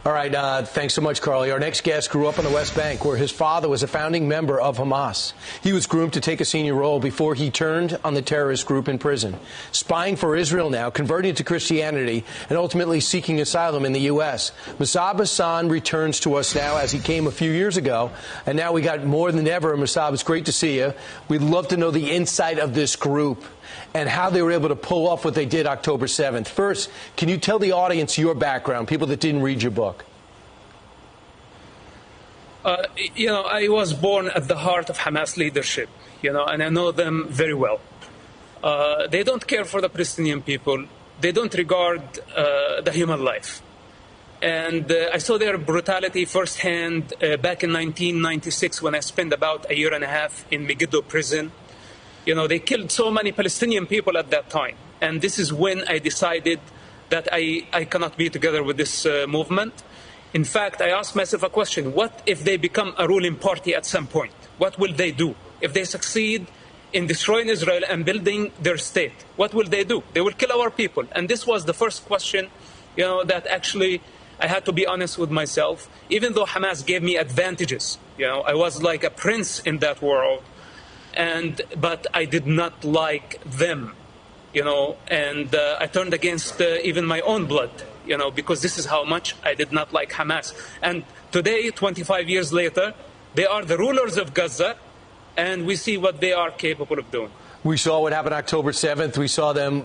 All right, thanks so much, Carly. Our next guest grew up on the West Bank, where his father was a founding member of Hamas. He was groomed to take a senior role before he turned on the terrorist group in prison. Spying for Israel now, converting to Christianity, and ultimately seeking asylum in the U.S. Musab Hassan returns to us now, as he came a few years ago, and now we got more than ever. Musab, it's great to see you. We'd love to know the insight of this group and how they were able to pull off what they did October 7th. First, can you tell the audience your background, people that didn't read your book? I was born at the heart of Hamas leadership, and I know them very well. They don't care for the Palestinian people. They don't regard the human life. And I saw their brutality firsthand back in 1996 when I spent about a year and a half in Megiddo prison. They killed so many Palestinian people at that time. And this is when I decided that I cannot be together with this movement. In fact, I asked myself a question: what if they become a ruling party at some point? What will they do? If they succeed in destroying Israel and building their state, what will they do? They will kill our people. And this was the first question, that actually I had to be honest with myself. Even though Hamas gave me advantages, I was like a prince in that world, but I did not like them, and I turned against even my own blood. Because this is how much I did not like Hamas. And today, 25 years later, they are the rulers of Gaza, and we see what they are capable of doing. We saw what happened October 7th. We saw them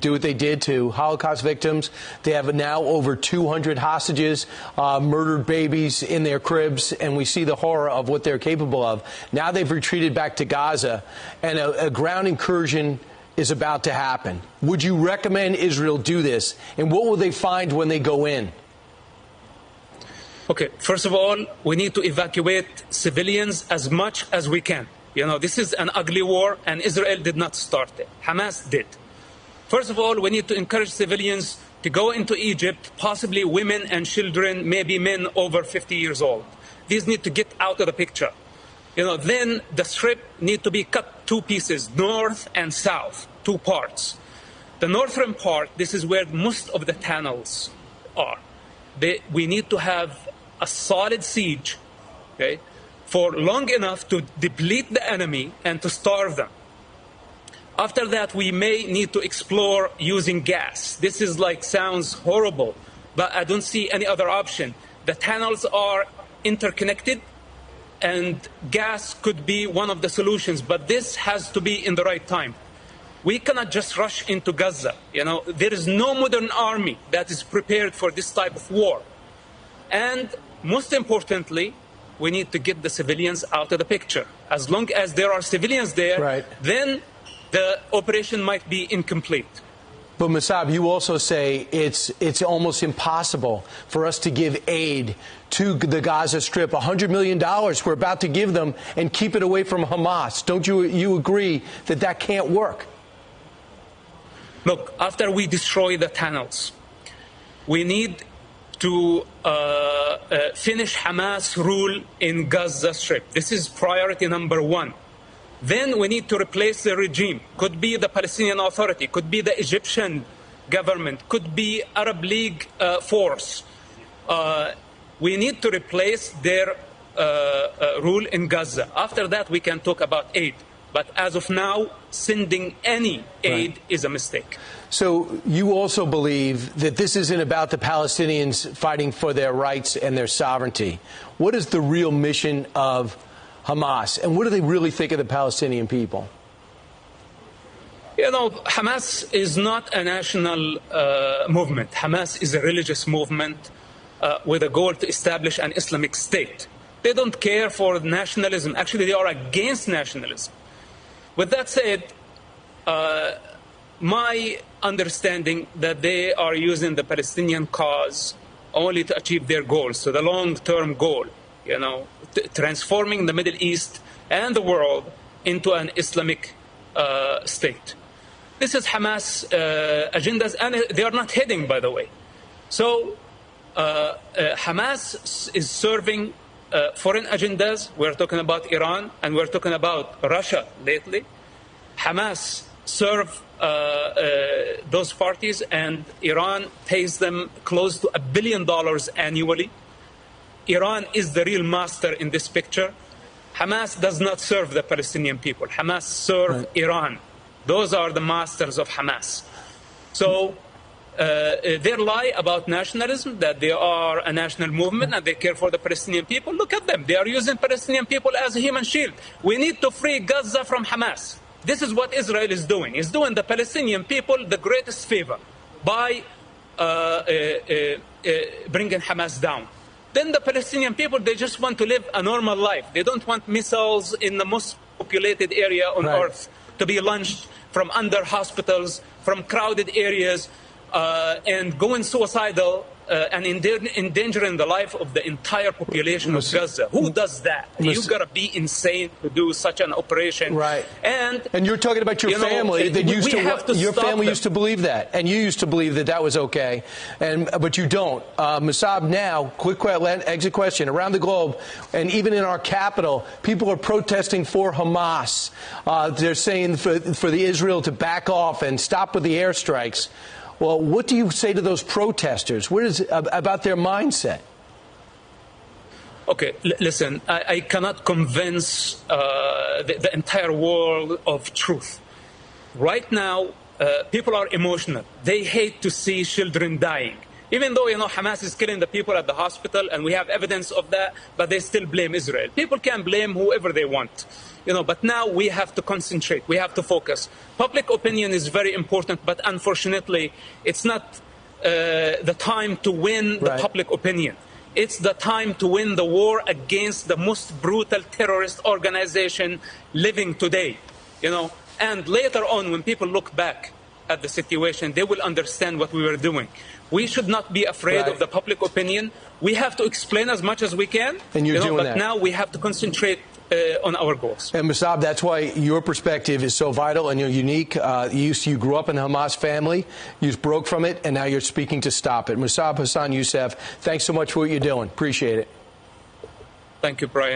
do what they did to Holocaust victims. They have now over 200 hostages, murdered babies in their cribs, and we see the horror of what they're capable of. Now they've retreated back to Gaza, and a ground incursion is about to happen. Would you recommend Israel do this? And what will they find when they go in? Okay, first of all, we need to evacuate civilians as much as we can. This is an ugly war, and Israel did not start it. Hamas did. First of all, we need to encourage civilians to go into Egypt, possibly women and children, maybe men over 50 years old. These need to get out of the picture. Then the strip need to be cut two pieces, north and south, two parts. The northern part, this is where most of the tunnels are. We need to have a solid siege, for long enough to deplete the enemy and to starve them. After that, we may need to explore using gas. This is sounds horrible, but I don't see any other option. The tunnels are interconnected, and gas could be one of the solutions, but this has to be in the right time. We cannot just rush into Gaza. There is no modern army that is prepared for this type of war. And most importantly, we need to get the civilians out of the picture. As long as there are civilians there, right, then the operation might be incomplete. But Musab, you also say it's almost impossible for us to give aid to the Gaza Strip. $100 million we're about to give them and keep it away from Hamas. Don't you agree that can't work? Look, after we destroy the tunnels, we need to finish Hamas rule in Gaza Strip. This is priority number one. Then we need to replace the regime. Could be the Palestinian Authority, could be the Egyptian government, could be Arab League force. We need to replace their rule in Gaza. After that, we can talk about aid. But as of now, sending any aid is a mistake. So you also believe that this isn't about the Palestinians fighting for their rights and their sovereignty. What is the real mission of Hamas, and what do they really think of the Palestinian people? Hamas is not a national movement. Hamas is a religious movement with a goal to establish an Islamic state. They don't care for nationalism. Actually, they are against nationalism. With that said, my understanding that they are using the Palestinian cause only to achieve their goals, so the long-term goal, transforming the Middle East and the world into an Islamic state. This is Hamas agendas, and they are not hidden, by the way. So Hamas is serving foreign agendas. We're talking about Iran, and we're talking about Russia lately. Hamas serve those parties, and Iran pays them close to $1 billion annually. Iran is the real master in this picture. Hamas does not serve the Palestinian people. Hamas serve Iran. Those are the masters of Hamas. So their lie about nationalism, that they are a national movement and they care for the Palestinian people, look at them. They are using Palestinian people as a human shield. We need to free Gaza from Hamas. This is what Israel is doing. It's doing the Palestinian people the greatest favor by bringing Hamas down. Then the Palestinian people, they just want to live a normal life. They don't want missiles in the most populated area on earth to be launched from under hospitals, from crowded areas, and going suicidal and endangering the life of the entire population of Gaza. Who does that? You've got to be insane to do such an operation. Right. And you're talking about your family that your family used to believe that, and you used to believe that that was okay, but you don't. Musab, now, quick exit question. Around the globe, and even in our capital, people are protesting for Hamas. They're saying for the Israel to back off and stop with the airstrikes. Well, what do you say to those protesters? What is about their mindset? Okay, listen, I cannot convince the entire world of truth. Right now, people are emotional. They hate to see children dying. Even though, Hamas is killing the people at the hospital, and we have evidence of that, but they still blame Israel. People can blame whoever they want. But now we have to concentrate. We have to focus. Public opinion is very important, but unfortunately, it's not the time to win the public opinion. It's the time to win the war against the most brutal terrorist organization living today. And later on, when people look back at the situation, they will understand what we were doing. We should not be afraid of the public opinion. We have to explain as much as we can. And you're doing but that. Now we have to concentrate on our goals. And Musab, that's why your perspective is so vital and you're unique. You grew up in a Hamas family, you broke from it, and now you're speaking to stop it. Musab Hassan Youssef, thanks so much for what you're doing. Appreciate it. Thank you, Brian.